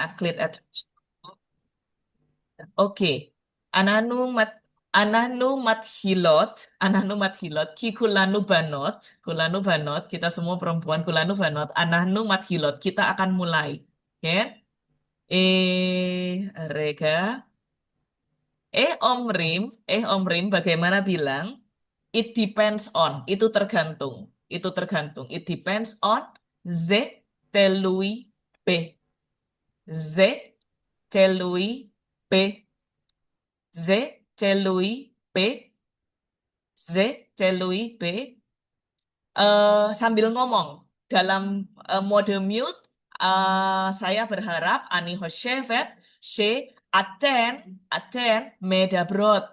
aklit at. Oke. Ananu mat ananu mathilot, ananu mathilot, ki kulanu banot, kita semua perempuan kulanu banot, ananu mathilot, kita akan mulai. Oke? Rega, Om Rim, bagaimana bilang? It depends on, itu tergantung, itu tergantung. It depends on, Z telui P, Z telui P, Z telui P, Z telui P, sambil ngomong dalam mode mute. Saya berharap Ani Hoshevet, she aten medabrot,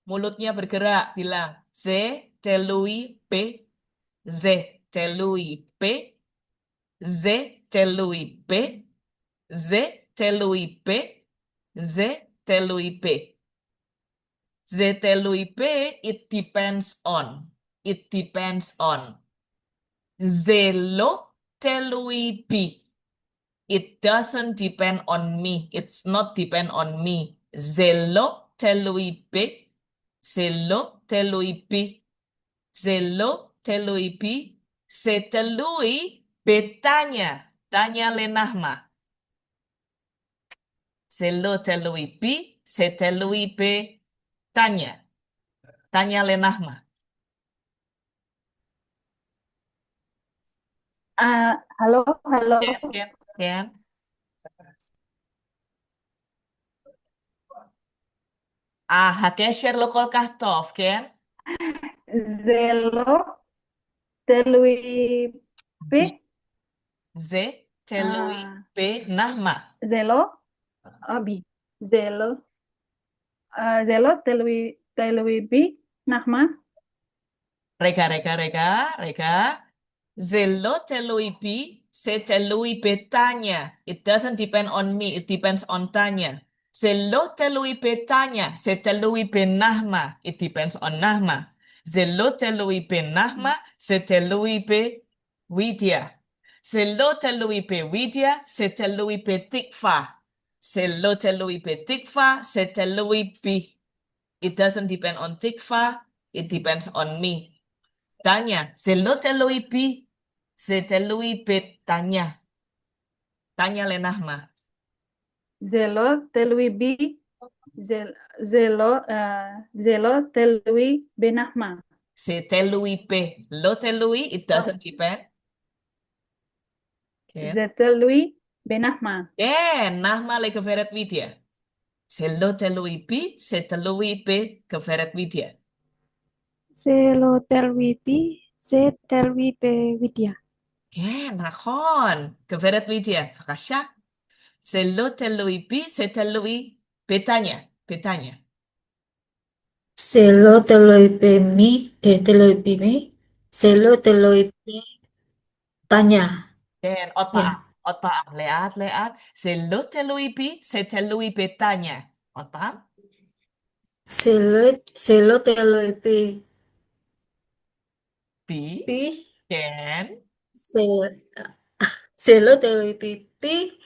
mulutnya bergerak, bilang Z telui P, Z telui P, Z telui P, Z telui P, Z telui P. Z telui P, it depends on. It depends on. Zelo telui P. It doesn't depend on me. It's not depend on me. Zelo telui P. Zelo telui P. Zelo telui P. Setelui betanya. Tanya lenahma. Zelo telui P. Setelui P. Tanya. Tanya lenahma. Halo, halo. Ken. Hakesher lo kolkah tov, Ken? Zelo telui Bi. P. Z telui Ah, P nahma. Zelo Abi. Zelo Zelo telui B. Nahma. Rega. Zelo telui pi, se telui pe tanya. It doesn't depend on me, it depends on tanya. Zelo telui pe tanya, se telui pe nahma. It depends on nahma. Zelo telui pe nahma, se telui pe widya. Zelo telui pe widya, se telui pe tikfa. Zelo telui pe tikfa, se telui pi. It doesn't depend on tikfa, it depends on me. Tanya, se lo telui pi, se telui pe tanya. Tanya lenahma. Zelo telui B. Zelo Zelo telui B. Nahma. Se telui pe. Lo telui, it Oh, doesn't depend. Ken? Zetelui B. Nahma. Nahma le keferet vidya. Se lo telui pi, se telui pe keferet vidya. Selotelwipi, Setelwipe Widya. Nachon. Keferet vidya. Fakasha. Se lo telui pi, se telui pe tanya. Petanya. Seloteloipemi, teloipimi, Seloteloipi tanya. Ya. Ot paam. Leat. Se lo telui pi, se telui pe tanya. Ot paam? Seloteloipi Pi, pi, Ken, se- Seloteloipi pi,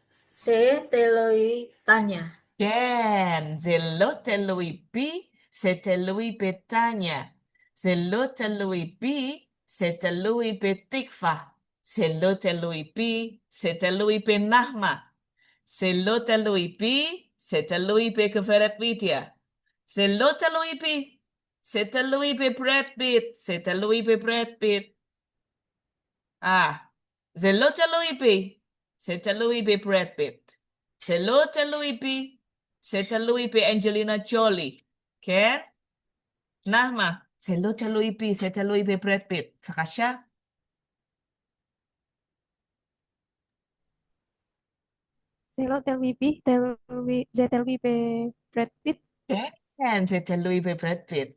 Seteloi tanya. Ken, zelo telui pi, se telui petanya. Zelo telui pi, se telui petikfa. Zelo telui pi, se telui penahma. Zelo telui pi, se telui pe keferet vidya. Zelo telui pi, se telui pe Brad Pitt. Se telui pe Brad Pitt. Zelo telui pi, se telui pe Brad Pitt. Zelo telui pi, se telui pe Angelina Jolie. Ken? Nahma, zelo telui pi, se telui pe Brad Pitt. Fakasha? Selotelwipi, Zetelwipe Brad Pitt. Ken, se telui pe Brad Pitt.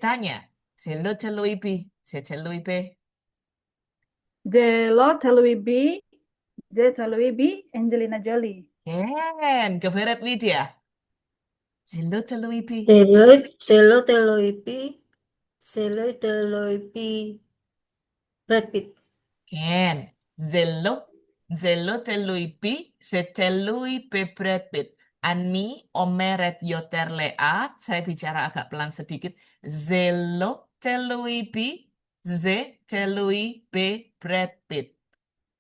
Tanya, zelo telui pi, se telui pe. Zelo telui B. Zetelui B. Angelina Jolie. Ken, keferet Lydia. Zelo telui pi. Seloteloipi, Seloteloipi Brad Pitt. Ken, zelo Zelo teluipi setelui pe Brad Pitt. Ani omeret yoterleat. Saya bicara agak pelan sedikit. Zelo teluipi ze telui pe Brad Pitt.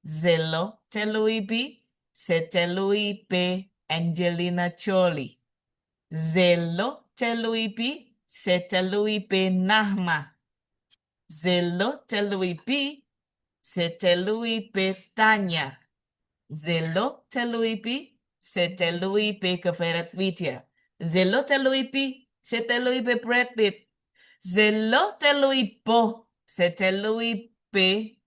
Zelo teluipi setelui pe Angelina Jolie. Zelo teluipi setelui pe Nahma. Zelo teluipi setelui pe Tanya. Zelo teluipi setelui pe Keferet Widya. Zelo teluipi setelui pe Brad Pitt. Zelo teluipo setelui pe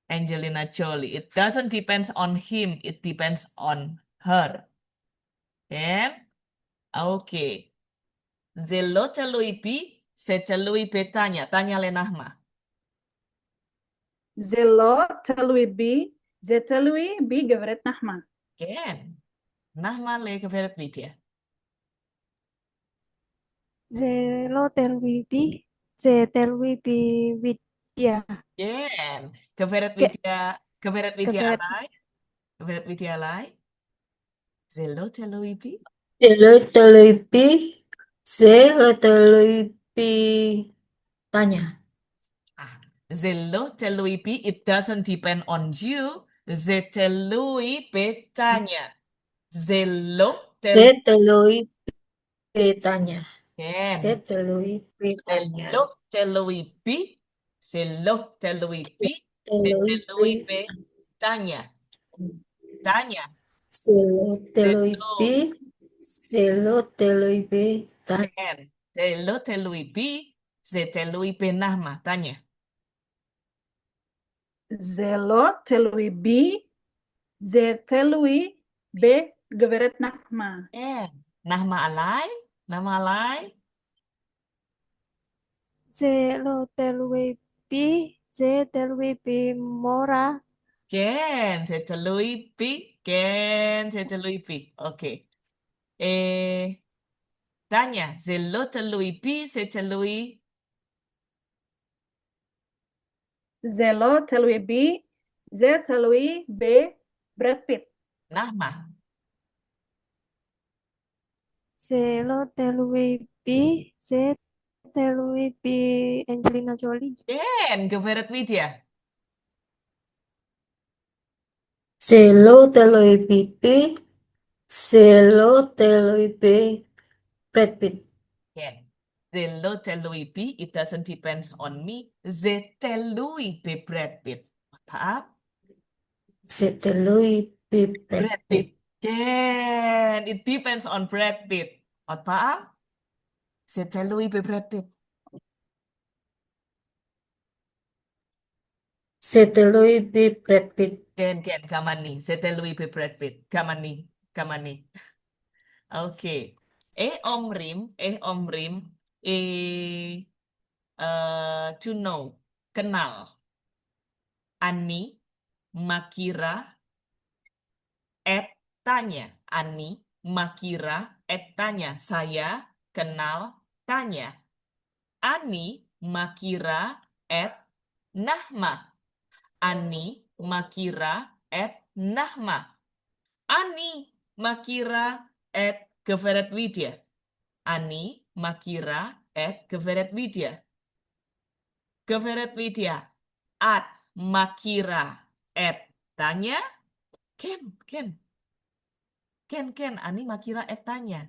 Angelina Jolie. It doesn't depend on him, it depends on her. Kan? Oke. Zelo teluipi setelui pe Tanya. Tanya le Nahma. Zelo telui bi, ze telui bi Geveret Nahma. Kan? Nahma le Keferet Widya. Zelo telwi bi, ze telwi bi Widya. Kan? Keferet Ke- Widya Keferet alai. Keferet Widya alai. Zelo teluipi. Zelo teluipi, zelo teluipi Tanya. Zelo teluipi, it doesn't depend on you. Zetelui pe Tanya. Zelo Se teluipi. teluipi Tanya. Kan? Se teluipi Tanya. Zelo teluipi. Zelo teluipi. Teluipi Setelui pe Tanya. Tanya. Zelo Zelo. teluipi, zelo teluipi Tanya. Kan? Zelo teluipi. Zetelui pe Nahma. Tanya. Zelo telui bi, ze telui be Geveret Nahma. Kan? Nahma alai. Nama alai. Zelo telwi bi, ze telwi bi Mora. Ken, seteluipi. Ken, seteluipi. Oke. Tanya, zelo teluipi, setelui. Zelo telui bi, ze telui be Brad Pitt. Nahma. Zelo telwi bi, ze telwi bi Angelina Jolie. Ken, Geveret Widya. Zelo teluipi, zelo teluipi Brad Pitt. Ken. Zelo teluipi, it doesn't depends on me. Zetelui pe Brad Pitt. Paham? Zeteluipi Brad Brad Pitt. Pitt. Ken, it depends on Brad Pitt. Paham? Zetelui pe Brad Pitt. Zeteluipi Brad Pitt. Ken, kamani. Setelui pe Brad Pitt. Kamani. Oke. Omrim. To know. Kenal. Ani. Makira. Tanya. Ani. Makira. Tanya. Saya kenal Tanya. Ani. Makira. Nahma. Ani. Makira. Nahma. Ani Makira Geveret Widya. Ani Makira Geveret Widya. Geveret Widya Makira Tanya. Ken. Ani Makira Tanya.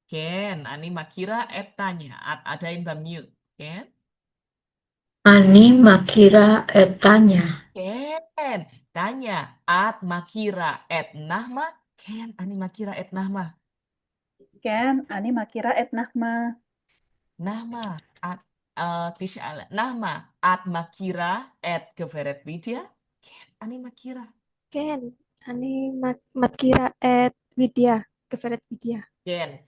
Ken. Ani Makira Tanya. Adain Bamute. Ken. Ani Makira Tanya. Ken. Tanya. Makira Nahma. Ken. Ani Makira Nahma. Ken, ani Makira Nahma. Nahma. Nahma Makira Geveret Widya. Ken. Ani Makira. Ken, ani Makira Widya, Geveret Widya. Ken.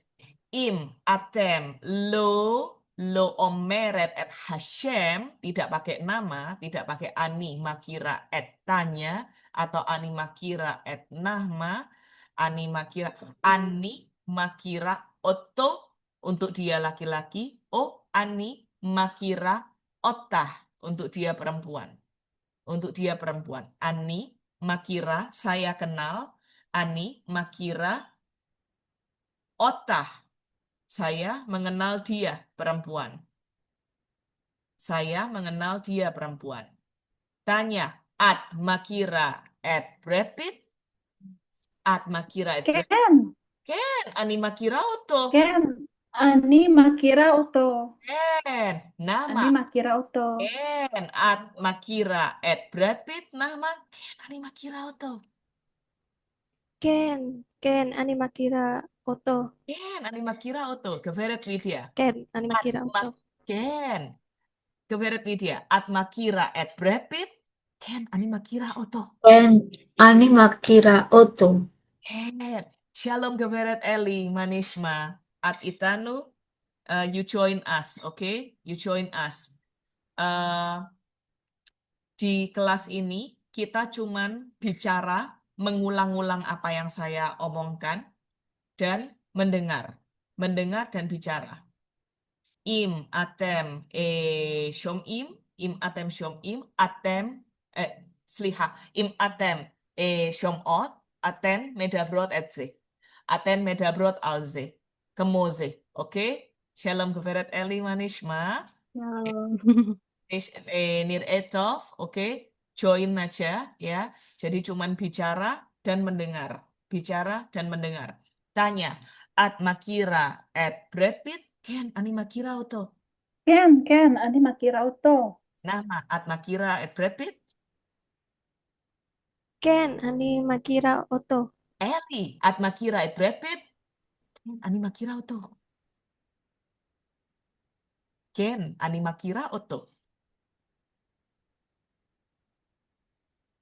Atem lo omeret Hashem, tidak pakai nama, tidak pakai ani Makira Tanya atau ani Makira Nahma, ani Makira Otto untuk dia laki-laki, ani Makira otah untuk dia perempuan. Untuk dia perempuan. Ani makira saya kenal. Ani makira otah saya mengenal dia perempuan. Saya mengenal dia perempuan. Tanya, at makira at Brad Pitt? At makira at Brad Pitt? Ken, Ken, ani makira oto. Ken, Ani makira oto. Ken, nama. Ani makira oto. Ken, at makira at Brad Pitt? Nama Ken, ani makira oto. Ken, ani makira oto. Ken, ani makira oto. Geveret Lydia. Ken, ani At makira oto. Ken. Geveret Lydia. At makira at Brad Pitt? Ken, ani makira oto. Ken, ani makira oto. Ken. Shalom Geveret Eli, Manishma. At Itanu, you join us, okay? You join us. Di kelas ini kita cuman bicara, mengulang-ulang apa yang saya omongkan, dan mendengar. Mendengar dan bicara. Im, atem, im, atem, atem, sliha, im, atem, ot, atem, medabrot, etze. Aten, medabrot, alze. Kemoze, oke? Shalom, Geveret Eli, Manishma. Nir Etov, oke? Join aja, ya. Jadi cuman bicara dan mendengar. Bicara dan mendengar. Tanya, at makira at Brad Pitt? Ken, ani makira oto. Ken, Ani makira oto. Nama, at makira at Brad Pitt? Ken, ani makira oto. Eli, at makira at Brad Pitt? Ken, ani makira oto. Ken, ani makira oto.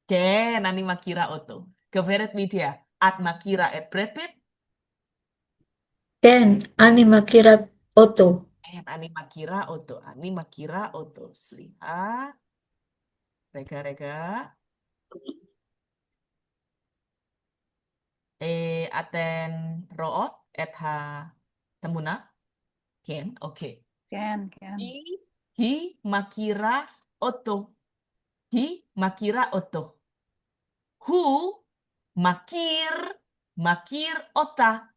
Ken, ani makira oto. Geveret Lydia, at makira at Brad Pitt? Ken, ani makira oto. Ken, ani makira oto. Ani makira oto. Sliha. Rega. Aten root et ha temuna. Ken, oke. Ken. Hi makira oto. Hi makira oto. Hu makir ota.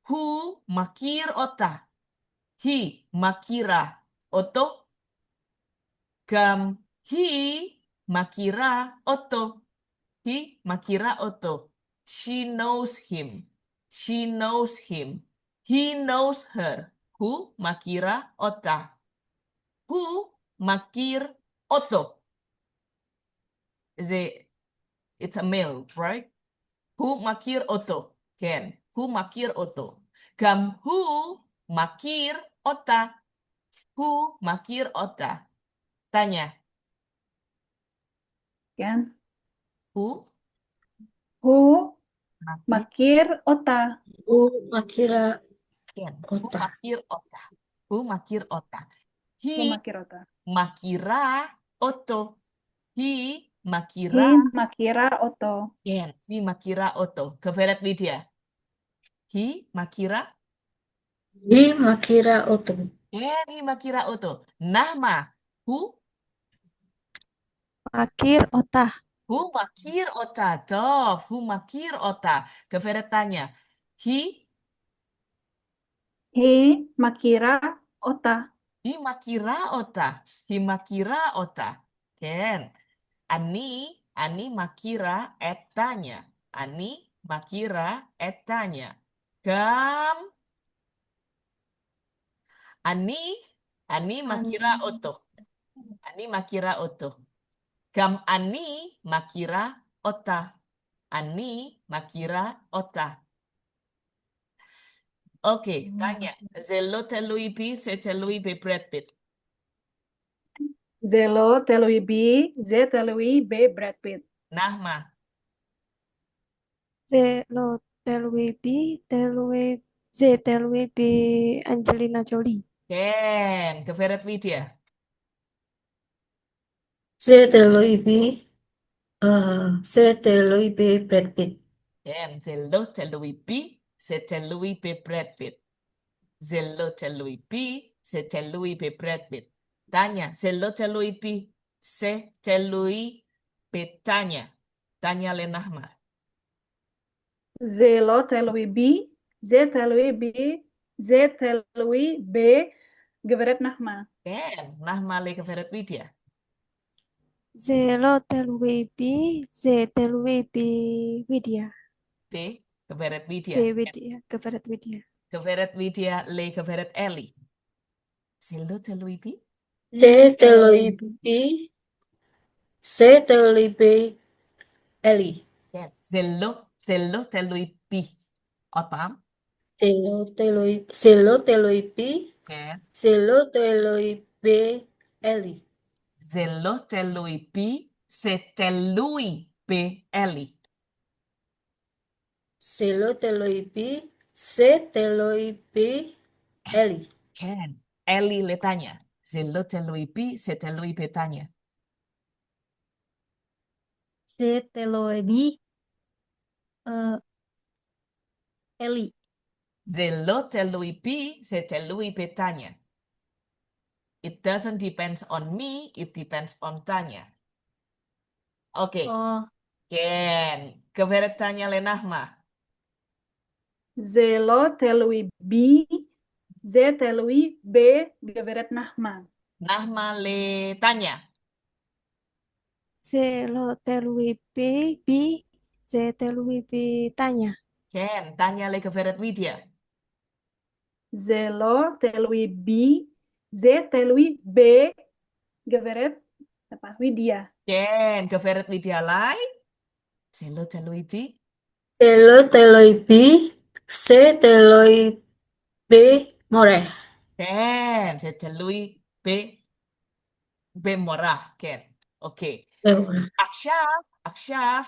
Hu makir ota. Hi makira oto. Gam hi makira oto. Hi makira oto. She knows him. She knows him. He knows her. Hu makira ota. Hu makir oto. It's a male, right? Hu makir oto. Ken. Hu makir oto. Gam hu makir ota. Hu makir ota. Tanya. Ken. Hu Makir ota. Hu makira Ken. Hu ota. makir ota. Hu makir ota. Hi Makir ota. makira oto. Hi Hi makira. makira oto. Ken. Hi makira oto. Geveret Lydia. Hi makira. Hi makira oto. Ken. Hi makira oto. Nama. Hu. Makir ota. Hu makir ota. Tov. Hu makir ota. Geveret tanya. Hi. Hi makira ota. Hi makira ota. Hi makira ota. Ken. Ani makira etanya. Ani makira etanya. Gam. Ani makira oto. Ani makira oto. Gam ani makira ota. Ani makira ota. Oke, tanya. Zelo telui pi se telui pe Brad Pitt. Zelo telui B, Z telui B Brad Pitt. Nahma. Zelo telui B, Z telui B Angelina Jolie. Ken, Geveret Lydia. Z telui B, Z telui B Brad Pitt. Ken, zelo telui pi se telui pe Brad Pitt. Zelo telui pi se telui pe Brad Pitt. Tanya. Se lo telui pi. Se telui petanya. Tanya le Nahma. זה לא תלוי בי, זה תלוי בי, זה תלוי בגברת נחמה. Ken. Nahma le Geveret Widya. זה לא תלוי בי, זה תלוי בווידיה. P. Geveret Widya. בווידיה, גברת וידיה. Geveret Widya le Geveret Eli. Se lo telui pi. Se teloi pi. Se teloi pi. Eli. Ken. Se lo telui pi. Otam. Se lo teloi pi. Ken. Se lo teloi pi. Eli. Se lo telui pi. Se telui pe Eli. Se lo teloi pi. Se teloi pi. Eli. Ken. Eli le tanya. Se lo telui pi. Se telui pe tanya. Se teloi bi Eli. Se lo telui pi. Se telui pe tanya. It doesn't depends on me. It depends on Tanya. Oke. Oh, Ken. Geveret tanya le Nahma. זה לא תלוי בי, זה תלוי בגברת נחמה. Nahma le tanya. זה לא תלוי בי, זה תלוי בתניה. Ken. Tanya le Geveret Widya. זה לא תלוי בי, זה תלוי בגברת וידיה. Ken. Geveret Widya lai. Se lo telui pi. Se lo teloi pi. Se teloi pi. More. Ken. Se telui pe. Be morah. Ken. Oke. Akshaf,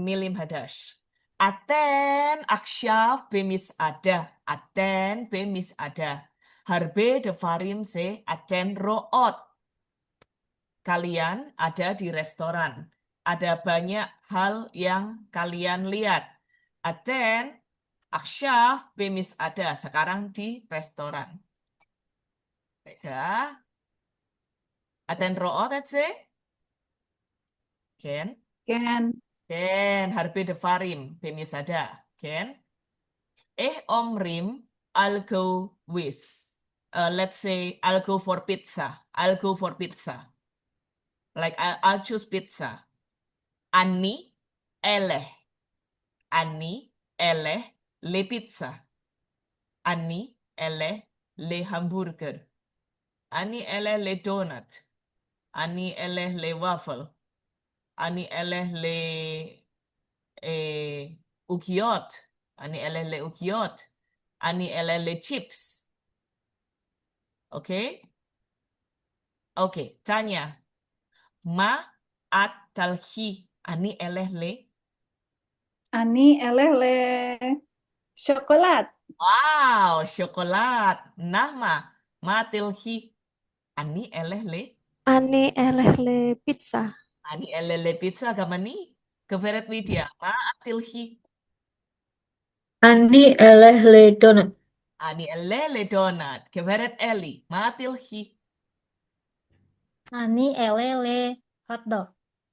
milim hadash. Aten akshaf bemis ada. Aten bemis ada. Harbe devarim se aten ro'ot. Kalian ada di restoran. Ada banyak hal yang kalian lihat. Aten akshaf bemis ada. Sekarang di restoran. Ya. Aten ro'ot, let's say. Ken. כן, Ken, harbe devarim, bemisada. Ken. Omrim, I'll go with. Let's say I'll go for pizza. I'll go for pizza. Like I'll choose pizza. Ani, eleh. Ani, eleh, le pizza. Ani, eleh, le hamburger. Ani, eleh, le donut. Ani, eleh, le waffle. Ani, eleh, le ukiot. Ani eleh le ukiot. Ani eleh le chips. Oke? Oke, tanya. Ma at talhi. Ani eleh le. אני אלך לשוקולד. Wow, coklat. Nahma. Ma tilhi. Ani eleh le. אני אלך לפיצה. Ani eleh le pizza gamani. Geveret Widya. Ma at tilhi. Ani eleh le donut. Ani eleh le donut. Geveret Eli. Ma tilhi. Ani ele hotdog.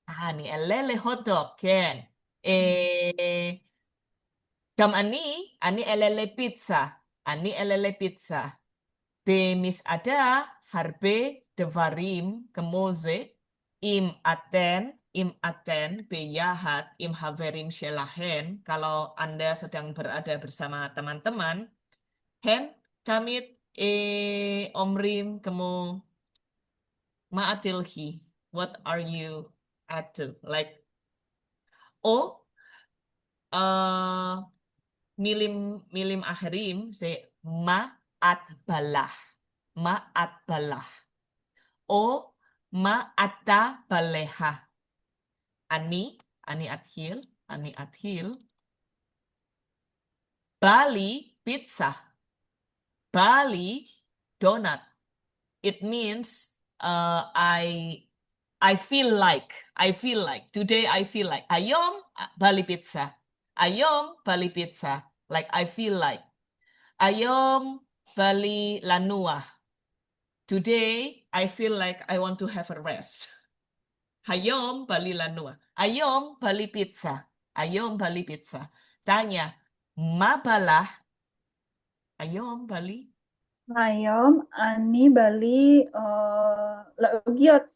Ani eleh le hotdog. Ken. Jam ani elele pizza. Ani elele pizza. Bemis ada harbe devarim kemoze im aten beyahat im haverim shelahen. Kalau Anda sedang berada bersama teman-teman, hen tamit omrim kemo ma'atilhi. What are you at? Like milim akhirim se ma'at balah. Ma'at balah. Ma'ata baleha. Ani athil. Bali pizza. Bali donut. It means I feel like. Today I feel like. Ayom Bali pizza. Ayom Bali pizza. Like I feel like. Ayom Bali lanua. Today, I feel like I want to have a rest. Hayom bali lanua. Ayom bali pizza. Ayom bali pizza. Tanya, ma balah? Ayom bali? Ayom, ani bali ugiot.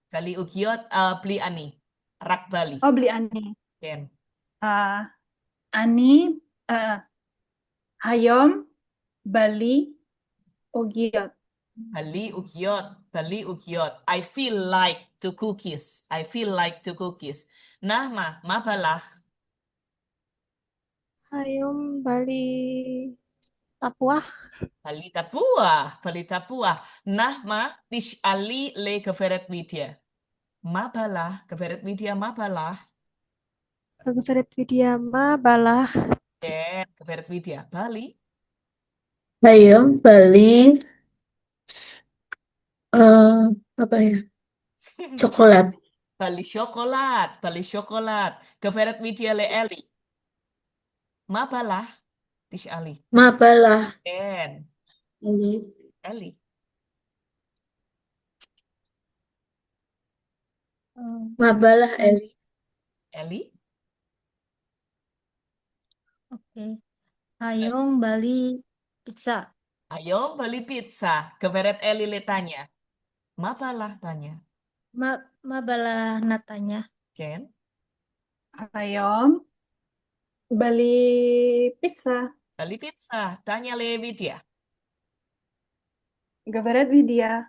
Bali ugiot beli ani. Rak bali. Oh, beli ani. Ken. Ani hayom bali ugiot. Bali ugiot. Bali ugiot. I feel like to cookies. I feel like to cookies. Nah, ma balah? Hayom bali tapuah. Bali tapuah. Bali tapuah. Nah, ma tish ali le geveret media. Ma balah. Geveret media ma balah. Geveret Widya ma balah. Ken. Geveret media. Bali. Hayom bali apa ya? Coklat. Bali coklat. Bali coklat. Geveret media le Eli. Ma balah. Tish ali. Mabalah. Ken. Eli. Eli. Mabalah Eli. Eli. Oke. Hayong bali pizza. Ayo beli pizza. Geveret Eli le tanya. Ma balah tanya. Ma bala natanya. Ken. Ayom bali pizza. Beli pizza. Tanya le Widya. Gaveret Widya.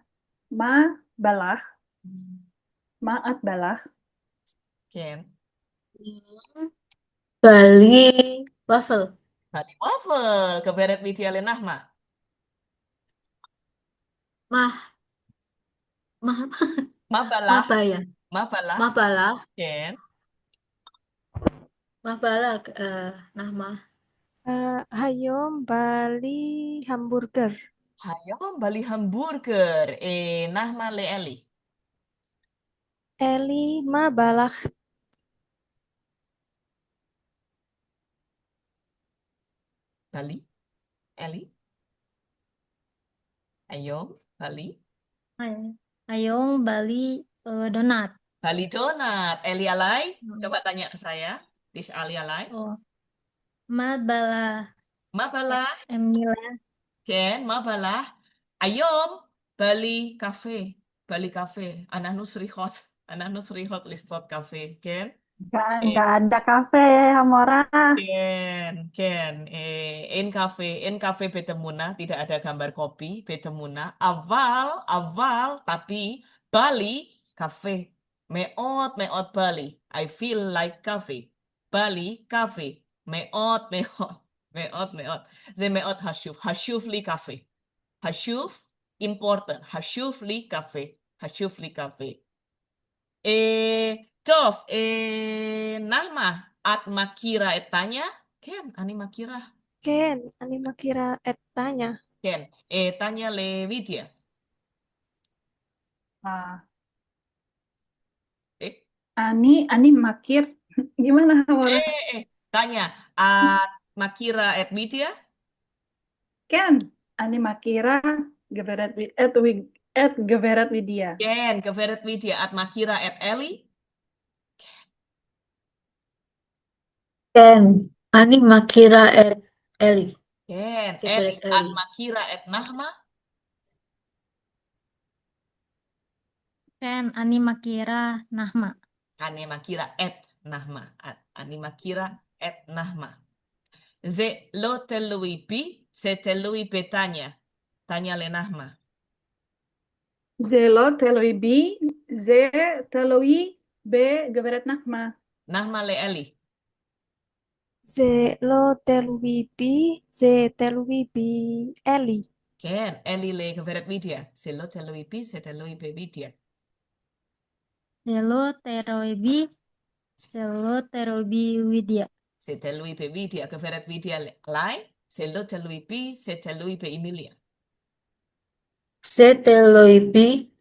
Ma balah. Maat balah. Ken. Bali waffle. Bali waffle. Geveret Widya le Nahma. Mah Ma balah. apa ya? Ma balah. Mabalah. Ken. Mabalah Nahma. Hayom bali hamburger. Hayo beli hamburger. Nahma le Eli. Eli ma balah. Bali. Eli. Ayo Bali. Hayong bali donat. Bali donat. Eli alai. Coba tanya ke saya. Tish Ali alai. Oh. Ma bala Ma balah. Emila. Ken. Ma balah. Ayom Bali cafe. Bali cafe. Anak nusrihot. Anak nusrihot listot cafe. Ken. Nggak ada kafe, Hamora. Ken. In cafe Betemuna tidak ada gambar kopi Betemuna. Aval, tapi Bali cafe. Meot Bali. I feel like cafe. Bali cafe. Meot. Ze meot hashuf. Hashuf li cafe. Hashuf important. Hashuf li cafe. Hashuf li cafe. Tov, Nahma, at makira etanya, Ken, ani makira, Ken, ani makira tanya. Ken, tanya le Widya, Nah, eh, ani makir. Gimana, Hamora? tanya, at makira et Widya, Ken, ani makira Gaveret Gaveret Widya. Ken, geveret Widya, at makira et Eli, Ken. Ani makira Eli. Ken, Geveret Eli, at Eli. makira et Nahma, Ken ani makira Nahma. ani makira et Nahma, ani makira et Nahma. Ze lo telui pi, se telui petanya, tanya le Nahma. Zelo teloi bi, ze teloi be Gaveret Nahma. Nahma le Eli. Ze lo teluipi, ze teluipi Eli. Ken, Eli le geveret Widya. Se lo telui pi, se telui pe Widya. Selo terobi Widya. Se telui pe Widya, geveret Widya le lai. Se lo telui pi, se telui pe Emilia. Seteloipi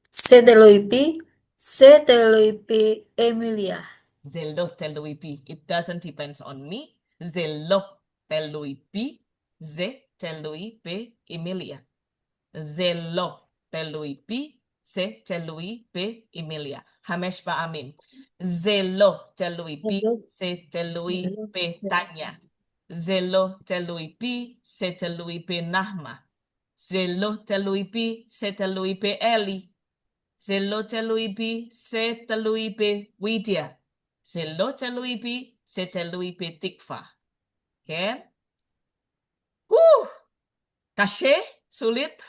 Emilia. Ze lo telui pi. It doesn't depend on me. Ze lo telui pi, ze telui pe Emilia. Ze lo telui pi, se telui pe Emilia. Hamesh Amim. Zelo telui pi, Zelo. se telui Zelo. pe Tanya. Zelo telui pi, se telui pe Nahma. Zelo telui pi, se telui pe Eli. Zelo telui pi, se telui pe Widya. Zelo telui pi, se telui pe Tikva. Okay? Kasih, sulit.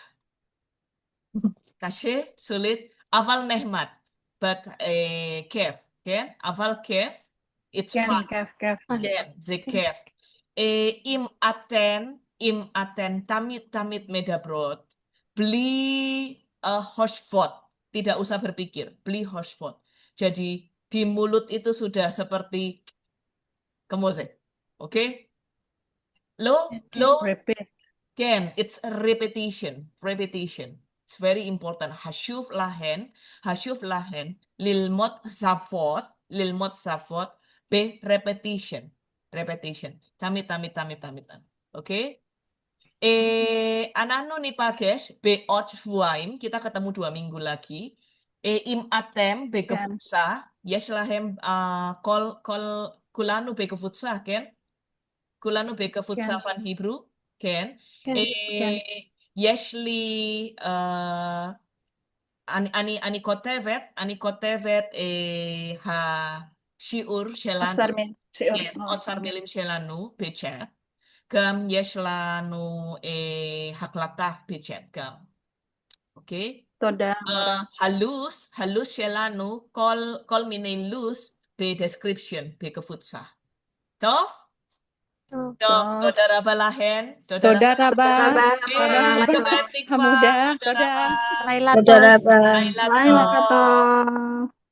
Kasih, sulit. Aval nehmat. But kef. Okay? Aval kef. It's كان fun. كاف كاف Kef, ze kef. Im aten tamit medabrot. Beli hoshfot. Tidak usah berpikir. Beli hoshfot. Jadi di mulut itu sudah seperti kemoze. Oke? Lo repeat Ken, it's a repetition. It's very important. Hashuf lahen, lilmot safot, be repetition. Tamit. Oke? Anano ni pakesh, be otshwaim, kita ketemu 2 minggu lagi. Im atem, be kefutsa, yesh lahem, kulanu be kefutsa, Ken? Kulanu be kefutsa van Hebrew, Ken? Ken. יש לי, אני כותבת השיעור שלנו, أكثر من شيء כן, אוצר מילים שלנו בצ'אט, גם יש לנו הקלטה בצ'אט גם, אוקיי? תודה מורה. הלו"ז שלנו, כל מיני לו"ז בדסקריפשן, בקבוצה. טוב? טוב, תודה רבה להן. תודה רבה. גברת תקווה, חמודה, תודה תודה. רבה. Laila Tודה Tov. raba. לילה לילה טוב. טוב.